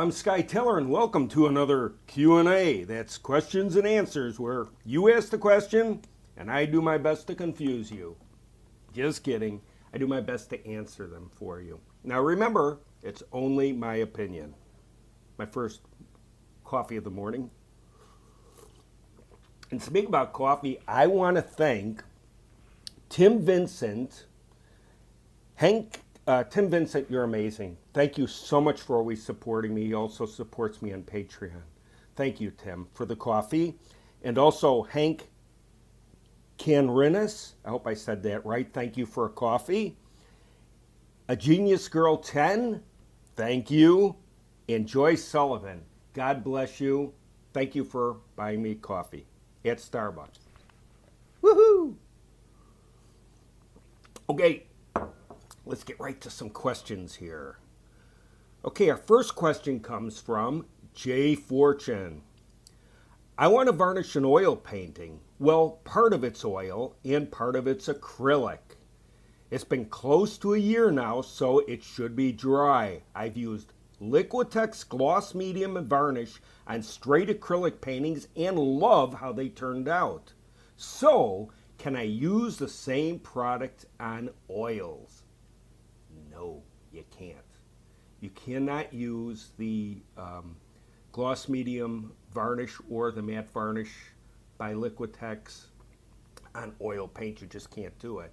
I'm Skye Teller, and welcome to another Q&A. That's questions and answers, where you ask the question and I do my best to confuse you. Just kidding. I do my best to answer them for you. Now remember, it's only my opinion. My first coffee of the morning. And speaking about coffee, I want to thank Tim Vincent, Tim Vincent, you're amazing. Thank you so much for always supporting me. He also supports me on Patreon. Thank you, Tim, for the coffee. And also Hank Canrinas, I hope I said that right. Thank you for a coffee. A Genius Girl 10, thank you. And Joyce Sullivan, God bless you. Thank you for buying me coffee at Starbucks. Woohoo! Okay. Let's get right to some questions here. Okay, our first question comes from Jay Fortune. I want to varnish an oil painting. Well, part of it's oil and part of it's acrylic. It's been close to a year now, so it should be dry. I've used Liquitex gloss medium and varnish on straight acrylic paintings and love how they turned out. So, can I use the same product on oils? No, you can't. You cannot use the gloss medium varnish or the matte varnish by Liquitex on oil paint. You just can't do it.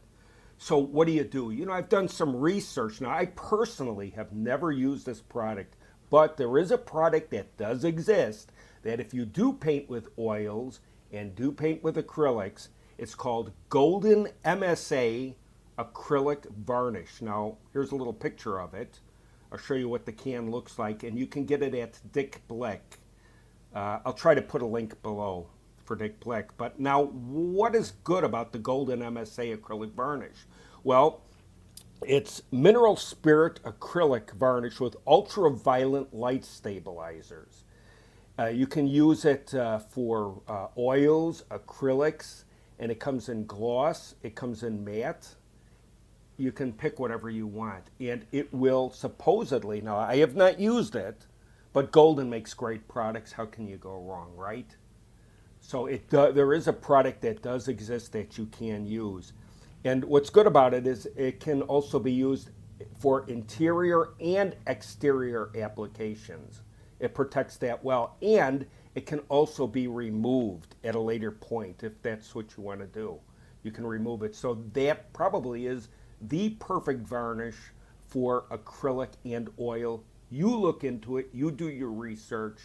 So what do? You know, I've done some research. Now, I personally have never used this product, but there is a product that does exist that if you do paint with oils and do paint with acrylics, it's called Golden MSA Acrylic Varnish. Now, here's a little picture of it. I'll show you what the can looks like, and you can get it at Dick Blick. I'll try to put a link below for Dick Blick. But now, what is good about the Golden MSA Acrylic Varnish? Well, it's mineral spirit acrylic varnish with ultraviolet light stabilizers. You can use it for oils, acrylics, and it comes in gloss, it comes in matte. You can pick whatever you want, and it will supposedly, now I have not used it, but Golden makes great products. How can you go wrong, right? So there is a product that does exist that you can use. And what's good about it is it can also be used for interior and exterior applications. It protects that well, and it can also be removed at a later point if that's what you want to do. You can remove it. So that probably is the perfect varnish for acrylic and oil. You look into it, you do your research.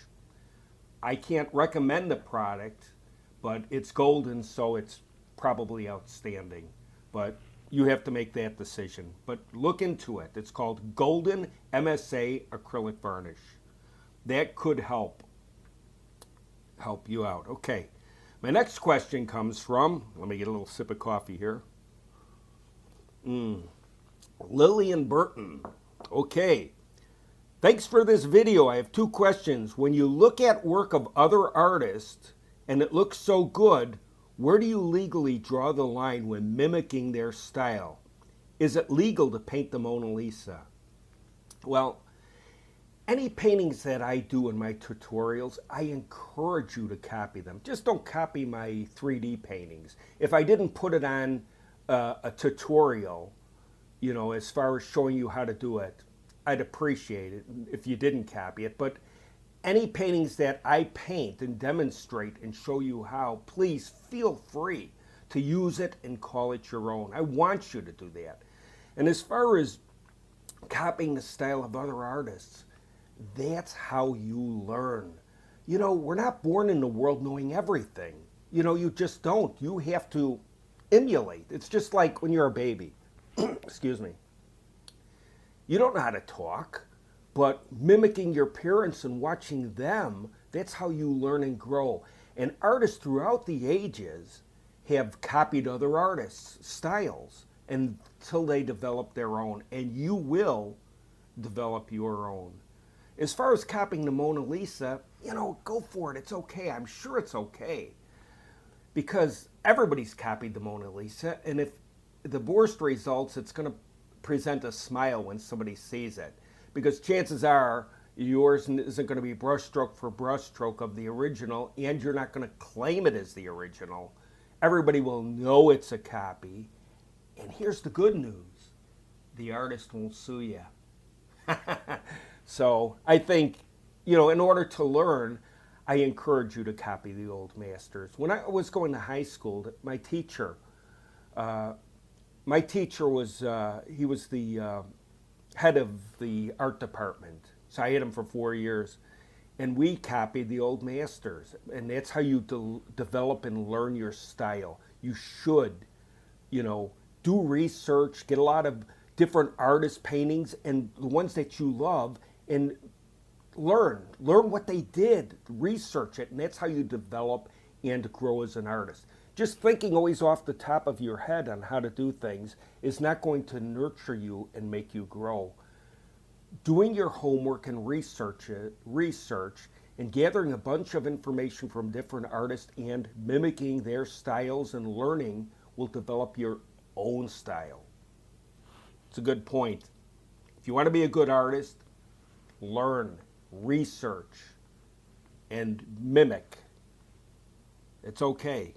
I can't recommend the product, but it's Golden, so it's probably outstanding. But you have to make that decision. But look into it. It's called Golden MSA Acrylic Varnish. That could help you out. Okay. My next question comes from, let me get a little sip of coffee here. Lillian Burton. Okay. Thanks for this video. I have two questions. When you look at work of other artists and it looks so good, where do you legally draw the line when mimicking their style? Is it legal to paint the Mona Lisa? Well, any paintings that I do in my tutorials, I encourage you to copy them. Just don't copy my 3D paintings. If I didn't put it on a tutorial, you know, as far as showing you how to do it, I'd appreciate it if you didn't copy it. But any paintings that I paint and demonstrate and show you how, please feel free to use it and call it your own. I want you to do that. And as far as copying the style of other artists, that's how you learn. You know, we're not born in the world knowing everything. You know, you just don't. You have to emulate. It's just like when you're a baby. Excuse me. You don't know how to talk, but mimicking your parents and watching them, that's how you learn and grow. And artists throughout the ages have copied other artists' styles until they develop their own, and you will develop your own. As far as copying the Mona Lisa, you know, go for it. It's okay. I'm sure it's okay. Because everybody's copied the Mona Lisa, and if the worst results, it's going to present a smile when somebody sees it. Because chances are Yours isn't going to be brushstroke for brushstroke of the original, and you're not going to claim it as the original. Everybody will know it's a copy. And here's the good news. The artist won't sue you. So I think, in order to learn, I encourage you to copy the old masters. When I was going to high school, my teacher was, he was the head of the art department. So I had him for 4 years. And we copied the old masters. And that's how you develop and learn your style. You should, do research, get a lot of different artist paintings and the ones that you love, and learn what they did, research it, and that's how you develop and grow as an artist. Just thinking always off the top of your head on how to do things is not going to nurture you and make you grow. Doing your homework and research and gathering a bunch of information from different artists and mimicking their styles and learning will develop your own style. It's a good point. If you want to be a good artist, learn, research, and mimic. It's okay,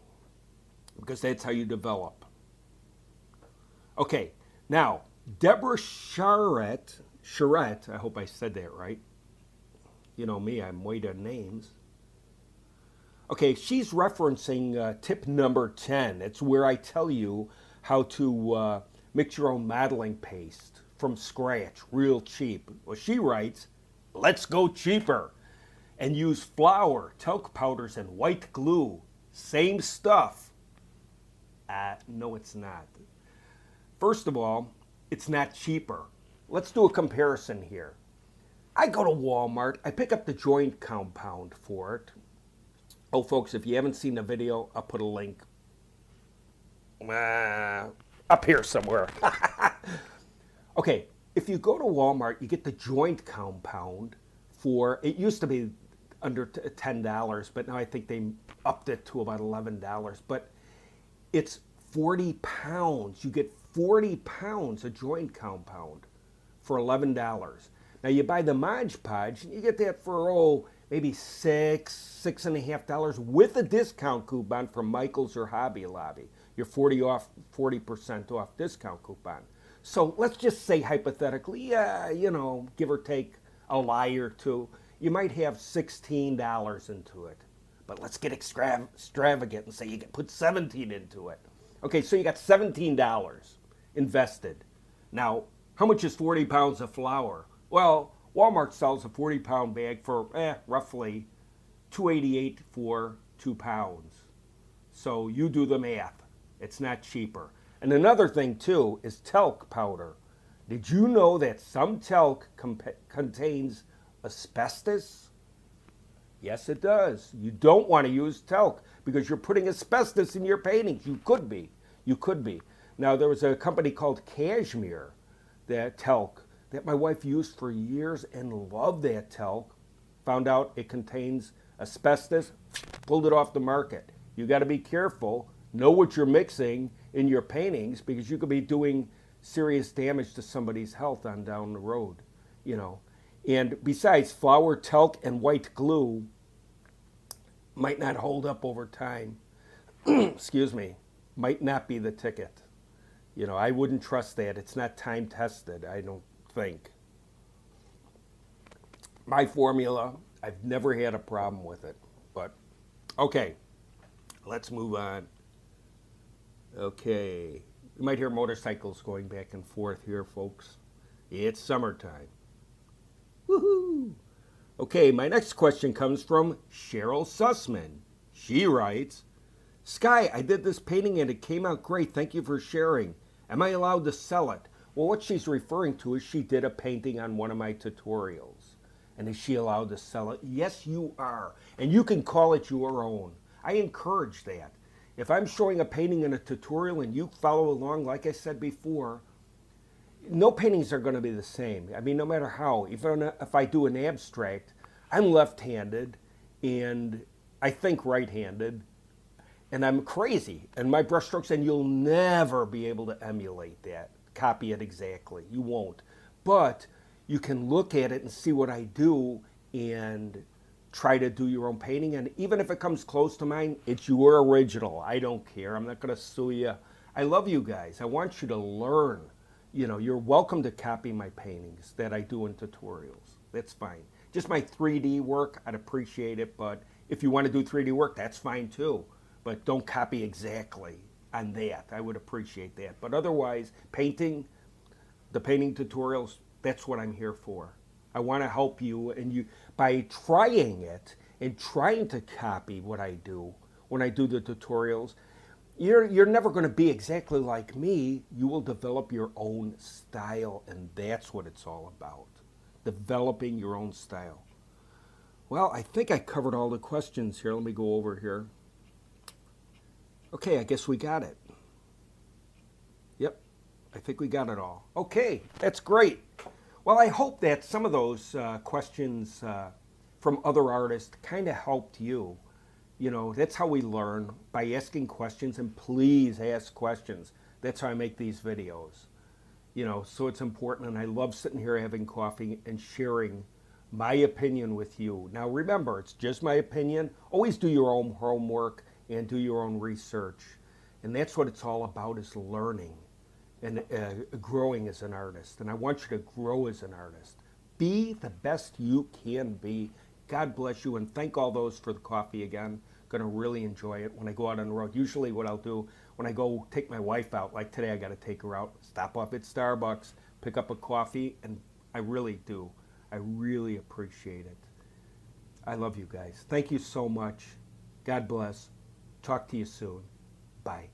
because that's how you develop. Okay, now, Deborah Charette, I hope I said that right. You know me, I'm way to names. Okay, she's referencing tip number 10. It's where I tell you how to mix your own modeling paste from scratch, real cheap. Well, she writes, let's go cheaper and use flour, talc powders, and white glue. Same stuff. No, it's not. First of all, it's not cheaper. Let's do a comparison here. I go to Walmart, I pick up the joint compound for it. Oh, folks, if you haven't seen the video, I'll put a link up here somewhere. Okay, if you go to Walmart, you get the joint compound for, it used to be under $10, but now I think they upped it to about $11. But it's 40 pounds. You get 40 pounds of joint compound for $11. Now you buy the Mod Podge, and you get that for, maybe $6.50 with a discount coupon from Michael's or Hobby Lobby. Your 40% off discount coupon. So let's just say hypothetically, give or take a lie or two, you might have $16 into it. But let's get extravagant and say you can put $17 into it. Okay, so you got $17 invested. Now, how much is 40 pounds of flour? Well, Walmart sells a 40-pound bag for roughly $2.88 for 2 pounds. So you do the math. It's not cheaper. And another thing, too, is talc powder. Did you know that some talc contains asbestos? Yes, it does. You don't want to use talc because you're putting asbestos in your paintings. You could be. Now, there was a company called Cashmere, that talc, that my wife used for years and loved that talc. Found out it contains asbestos, pulled it off the market. You got to be careful. Know what you're mixing in your paintings because you could be doing serious damage to somebody's health on down the road, And besides, flour, talc, and white glue might not hold up over time. Excuse me. Might not be the ticket. I wouldn't trust that. It's not time tested, I don't think. My formula, I've never had a problem with it. But, okay, let's move on. Okay, you might hear motorcycles going back and forth here, folks. It's summertime. Woohoo! Okay, my next question comes from Cheryl Sussman. She writes, Skye, I did this painting and it came out great. Thank you for sharing. Am I allowed to sell it? Well, what she's referring to is she did a painting on one of my tutorials. And is she allowed to sell it? Yes, you are. And you can call it your own. I encourage that. If I'm showing a painting in a tutorial and you follow along, like I said before, no paintings are going to be the same. I mean, no matter how. Even if I do an abstract, I'm left-handed and I think right-handed. And I'm crazy. And my brushstrokes, and you'll never be able to emulate that. Copy it exactly. You won't. But you can look at it and see what I do and try to do your own painting. And even if it comes close to mine, it's your original. I don't care. I'm not going to sue you. I love you guys. I want you to learn. You know, you're welcome to copy my paintings that I do in tutorials. That's fine. Just my 3D work, I'd appreciate it. But if you want to do 3D work, that's fine too. But don't copy exactly on that. I would appreciate that. But otherwise, painting, the painting tutorials, that's what I'm here for. I want to help you, and you by trying it and trying to copy what I do when I do the tutorials, you're never going to be exactly like me. You will develop your own style, and that's what it's all about. Developing your own style. Well, I think I covered all the questions here. Let me go over here. Okay, I guess we got it. Yep, I think we got it all. Okay, that's great. Well, I hope that some of those questions from other artists kind of helped you. You know, that's how we learn, by asking questions, and please ask questions. That's how I make these videos. You know, so it's important, and I love sitting here having coffee and sharing my opinion with you. Now remember, it's just my opinion. Always do your own homework and do your own research. And that's what it's all about, is learning and growing as an artist. And I want you to grow as an artist. Be the best you can be. God bless you, and thank all those for the coffee again. Going to really enjoy it when I go out on the road. Usually what I'll do when I go take my wife out, like today I got to take her out, stop off at Starbucks, pick up a coffee, and I really do. I really appreciate it. I love you guys. Thank you so much. God bless. Talk to you soon. Bye.